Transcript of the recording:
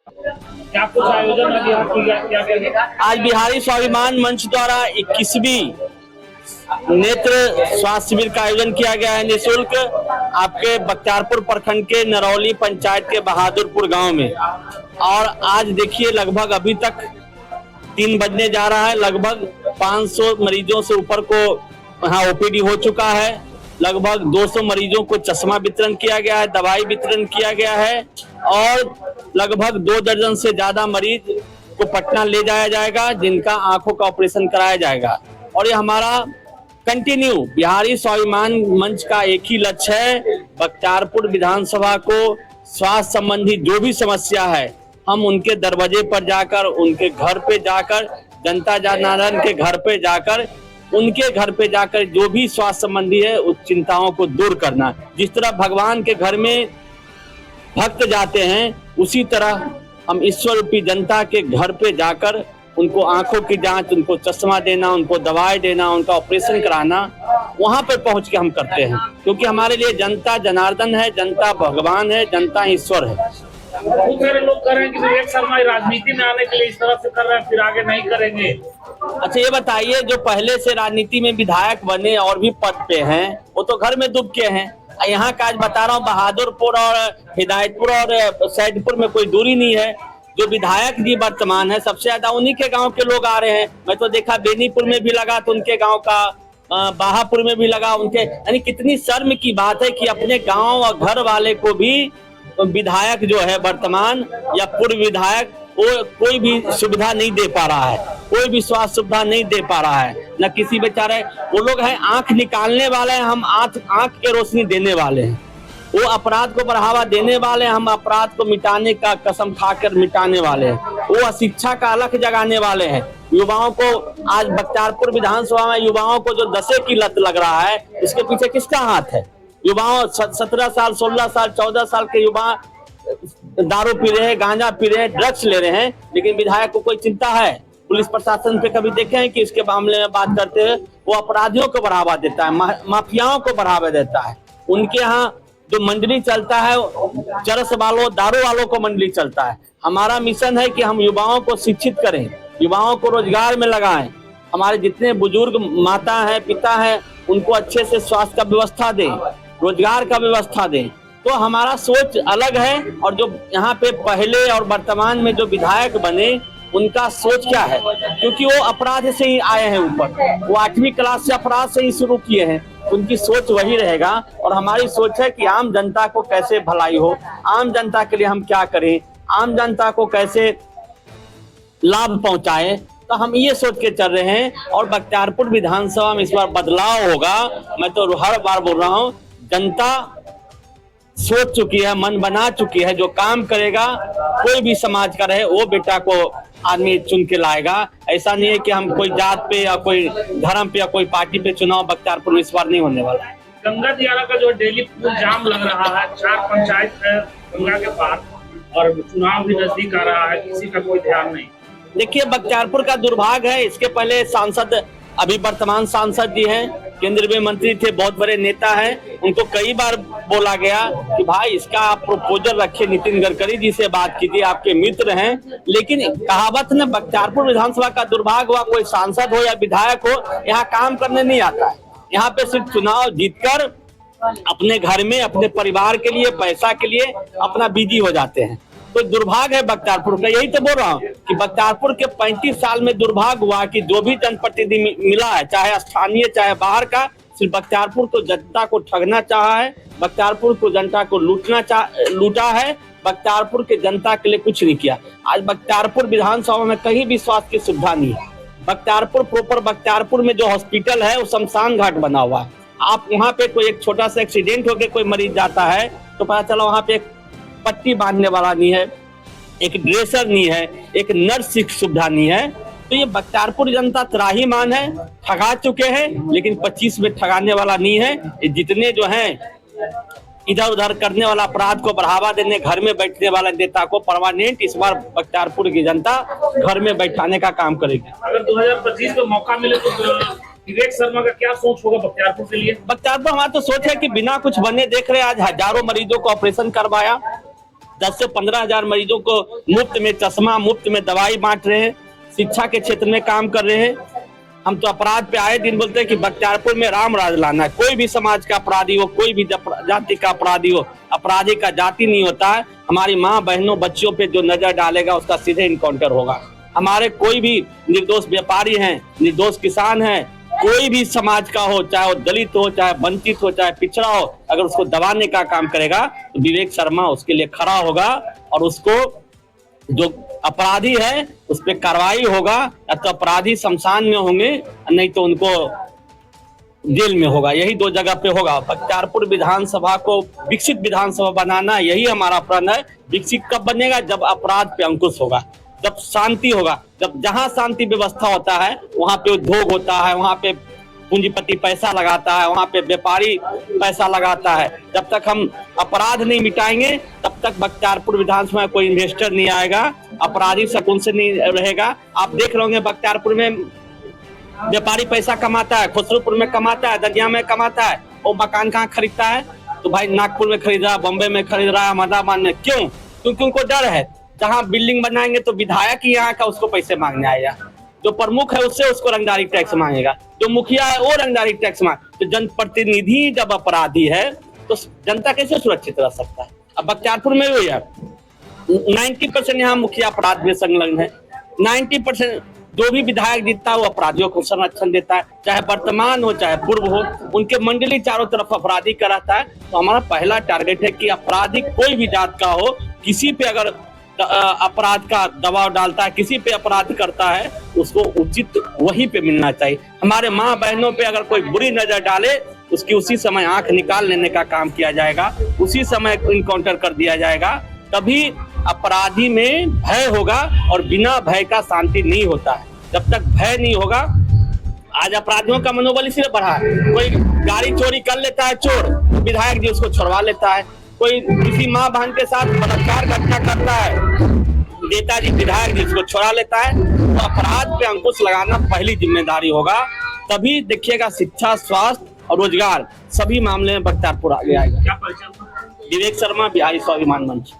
क्या कुछ आयोजन अभी यहाँ किया गया? आज बिहारी स्वाभिमान मंच द्वारा 21वीं नेत्र स्वास्थ्य शिविर का आयोजन किया गया है निःशुल्क आपके बख्तियारपुर प्रखंड के नरौली पंचायत के बहादुरपुर गांव में। और आज देखिए लगभग अभी तक 3 बजने जा रहा है, लगभग 500 मरीजों से ऊपर को यहाँ ओपीडी हो चुका है। लगभग 200 मरीजों को चश्मा वितरण किया गया है, दवाई वितरण किया गया है और लगभग 2 दर्जन से ज्यादा मरीज को पटना ले जाया जाएगा जिनका आंखों का ऑपरेशन कराया जाएगा। और ये हमारा कंटिन्यू बिहारी स्वाभिमान मंच का एक ही लक्ष्य है, बख्तियारपुर विधानसभा को स्वास्थ्य संबंधी जो भी समस्या है हम उनके दरवाजे पर जाकर, उनके घर पे जाकर, जनता जनार्दन के घर पे जाकर, उनके घर पे जाकर जो भी स्वास्थ्य संबंधी है उस चिंताओं को दूर करना। जिस तरह भगवान के घर में भक्त जाते हैं उसी तरह हम ईश्वर रूपी जनता के घर पे जाकर उनको आंखों की जांच, उनको चश्मा देना, उनको दवाई देना, उनका ऑपरेशन कराना, वहां पर पहुंच के हम करते हैं क्योंकि हमारे लिए जनता जनार्दन है, जनता भगवान है, जनता ईश्वर है। बहुत सारे लोग कह रहे हैं कि विवेक शर्मा राजनीति में आने के लिए इस तरह से कर रहे हैं, फिर आगे नहीं करेंगे। अच्छा ये बताइए, जो पहले से राजनीति में विधायक बने और भी पद पे हैं वो तो घर में डूब के हैं। यहाँ का आज बता रहा हूँ, बहादुरपुर और हिदायतपुर और सैदपुर में कोई दूरी नहीं है। जो विधायक जी वर्तमान है सबसे ज्यादा उन्हीं के गांव के लोग आ रहे हैं। मैं तो देखा बेनीपुर में भी लगा तो उनके गांव का, बाहापुर में भी लगा उनके। यानी कितनी शर्म की बात है कि अपने गांव और घर वाले को भी विधायक जो है वर्तमान या पूर्व विधायक वो कोई भी सुविधा नहीं दे पा रहा है, कोई भी स्वास्थ्य सुविधा नहीं दे पा रहा है। न किसी बेचारे वो लोग हैं आंख निकालने वाले हैं, हम आंख के रोशनी देने वाले हैं। वो अपराध को बढ़ावा देने वाले हैं, हम अपराध को मिटाने का कसम खाकर मिटाने वाले हैं। वो अशिक्षा का अलख जगाने वाले हैं। युवाओं को आज बख्तियारपुर विधानसभा में युवाओं को जो नशे की लत लग रहा है इसके पीछे किसका हाथ है? युवाओं 17 साल 16 साल 14 साल के युवा दारू पी रहे हैं, गांजा पी रहे हैं, ड्रग्स ले रहे हैं, लेकिन विधायक को कोई चिंता है? पुलिस प्रशासन पे कभी देखे हैं कि इसके मामले में बात करते हैं? वो अपराधियों को बढ़ावा देता है, माफियाओं को बढ़ावा देता है। उनके यहाँ जो मंडली चलता है चरस वालों, दारू वालों को मंडली चलता है। हमारा मिशन है कि हम युवाओं को शिक्षित करें, युवाओं को रोजगार में लगाएं। हमारे जितने बुजुर्ग माता हैं, पिता हैं, उनको अच्छे से स्वास्थ्य का व्यवस्था दें, रोजगार का व्यवस्था दें। तो हमारा सोच अलग है। और जो यहाँ पे पहले और वर्तमान में जो विधायक बने उनका सोच क्या है, क्योंकि वो अपराध से ही आए हैं ऊपर, वो 8वीं क्लास से अपराध से ही शुरू किए हैं। उनकी सोच वही रहेगा और हमारी सोच है कि आम जनता को कैसे भलाई हो, आम जनता के लिए हम क्या करें, आम जनता को कैसे लाभ पहुंचाएं। तो हम ये सोच के चल रहे हैं और बख्तियारपुर विधानसभा में इस बार बदलाव होगा। मैं तो हर बार बोल रहा हूँ, जनता सोच चुकी है, मन बना चुकी है, जो काम करेगा कोई भी समाज का रहे वो बेटा को आदमी चुन के लाएगा। ऐसा नहीं है कि हम कोई जात पे या कोई धर्म पे या कोई पार्टी पे चुनाव बख्तियारपुर में इस बार नहीं होने वाला है। गंगा दियारा का जो डेली जाम लग रहा है, 4 पंचायत है गंगा के पास और चुनाव भी नजदीक आ रहा है, किसी का कोई ध्यान नहीं। देखिए बख्तियारपुर का दुर्भाग्य है, इसके पहले सांसद अभी वर्तमान सांसद जी हैं, केंद्रीय मंत्री थे, बहुत बड़े नेता हैं, उनको कई बार बोला गया कि भाई इसका आप प्रपोजल रखिए, नितिन गडकरी जी से बात कीजिए, आपके मित्र हैं। लेकिन कहावत ने बख्तियारपुर विधानसभा का दुर्भाग्य हुआ, कोई सांसद हो या विधायक हो यहाँ काम करने नहीं आता है। यहाँ पे सिर्फ चुनाव जीतकर अपने घर में अपने परिवार के लिए, पैसा के लिए अपना बिजी हो जाते हैं। तो दुर्भाग्य है बख्तियारपुर का। यही तो बोल रहा हूँ कि बख्तियारपुर के 35 साल में दुर्भाग्य हुआ कि जो भी जनप्रतिनिधि मिला है, चाहे स्थानीय चाहे बाहर का, सिर्फ बख्तियारपुर को जनता को ठगना चाहा है, बख्तियारपुर को जनता को लूटा है, बख्तियारपुर के जनता के लिए कुछ नहीं किया। आज बख्तियारपुर विधानसभा में कहीं भी स्वास्थ्य की सुविधा नहीं है। बख्तियारपुर प्रॉपर बख्तियारपुर में जो हॉस्पिटल है वो शमशान घाट बना हुआ है। आप वहाँ पे कोई एक छोटा सा एक्सीडेंट होकर कोई मरीज जाता है तो पता चला वहाँ पे एक पट्टी बांधने वाला नहीं है, एक ड्रेसर नहीं है, एक नर्स की सुविधा नहीं है। तो ये बख्तियारपुर जनता त्राहीमाम है, ठगा चुके हैं, लेकिन 25 में ठगाने वाला नहीं है। ये जितने जो हैं इधर उधर करने वाला, अपराध को बढ़ावा देने, घर में बैठने वाला नेता को परमानेंट इस बार बख्तियारपुर की जनता घर में बैठाने का काम करेगी। अगर 2025 में मौका मिले तो विवेक शर्मा का क्या सोच होगा बख्तियारपुर के लिए? बख्तियारपुर हमारा तो सोच है कि बिना कुछ बने देख रहे आज हजारों मरीजों को ऑपरेशन करवाया, 10 से 15 हजार मरीजों को मुफ्त में चश्मा, मुफ्त में दवाई बांट रहे हैं, शिक्षा के क्षेत्र में काम कर रहे हैं। हम तो अपराध पे आए दिन बोलते हैं कि बख्तियारपुर में राम राज लाना है। कोई भी समाज का अपराधी हो, कोई भी जाति का अपराधी हो, अपराधी का जाति नहीं होता है। हमारी माँ बहनों बच्चियों पे जो नजर डालेगा उसका सीधे इनकाउंटर होगा। हमारे कोई भी निर्दोष व्यापारी हैं, निर्दोष किसान हैं, कोई भी समाज का हो, चाहे वो दलित हो, चाहे वंचित हो, चाहे पिछड़ा हो, अगर उसको दबाने का काम करेगा तो विवेक शर्मा उसके लिए खड़ा होगा और उसको जो अपराधी है उस पर कार्रवाई होगा। या तो अपराधी शमशान में होंगे, नहीं तो उनको जेल में होगा। यही दो जगह पे होगा। बख्तियारपुर विधानसभा को विकसित विधानसभा बनाना यही हमारा प्रण है। विकसित कब बनेगा? जब अपराध पे अंकुश होगा, जब शांति होगा। जब जहां शांति व्यवस्था होता है वहां पे उद्योग होता है, वहां पे पूंजीपति पैसा लगाता है, वहां पे व्यापारी पैसा लगाता है। जब तक हम अपराध नहीं मिटाएंगे तब तक बख्तियारपुर विधानसभा में कोई इन्वेस्टर नहीं आएगा, अपराधी सुकून से नहीं रहेगा। आप देख रहे होंगे बख्तियारपुर में व्यापारी पैसा कमाता है, खुसरूपुर में कमाता है, दतिया में कमाता है। वो मकान कहाँ खरीदता है? तो भाई नागपुर में खरीद रहा है, बॉम्बे में खरीद रहा है, अहमदाबाद में। क्यों? क्योंकि उनको डर है जहाँ बिल्डिंग बनाएंगे तो विधायक ही यहाँ का उसको पैसे मांगने आएगा, जो प्रमुख है उससे उसको रंगदारी टैक्स मांगेगा, जो मुखिया है वो रंगदारी टैक्स मांग। तो जनप्रतिनिधि जब अपराधी है तो जनता कैसे सुरक्षित रह सकता है? अब बख्तियारपुर में भी है 90% यहाँ मुखिया अपराध में संलग्न है। 90% जो भी विधायक जीतता है वो अपराधियों को संरक्षण देता है, चाहे वर्तमान हो चाहे पूर्व हो। उनके मंडली चारों तरफ अपराधी का रहता है। तो हमारा पहला टारगेट है कि अपराधी कोई भी जात का हो, किसी पे अगर अपराध का दबाव डालता है, किसी पे अपराध करता है, उसको उचित वहीं पे मिलना चाहिए। हमारे माँ बहनों पे अगर कोई बुरी नजर डाले उसकी उसी समय आंख निकाल लेने का काम किया जाएगा, उसी समय इनकाउंटर कर दिया जाएगा। तभी अपराधी में भय होगा और बिना भय का शांति नहीं होता है। जब तक भय नहीं होगा, आज अपराधियों का मनोबल इसलिए बढ़ा है। कोई गाड़ी चोरी कर लेता है चोर, विधायक जी उसको छुड़वा लेता है। कोई किसी माँ बहन के साथ बलात्कार घटना करता है, नेताजी विधायक जी उसको छुड़ा लेता है। तो अपराध पे अंकुश लगाना पहली जिम्मेदारी होगा। तभी देखिएगा शिक्षा, स्वास्थ्य और रोजगार सभी मामले में बख्तियारपुर आगे आएगा। क्या परिचय? विवेक शर्मा, बिहारी स्वाभिमान मंच।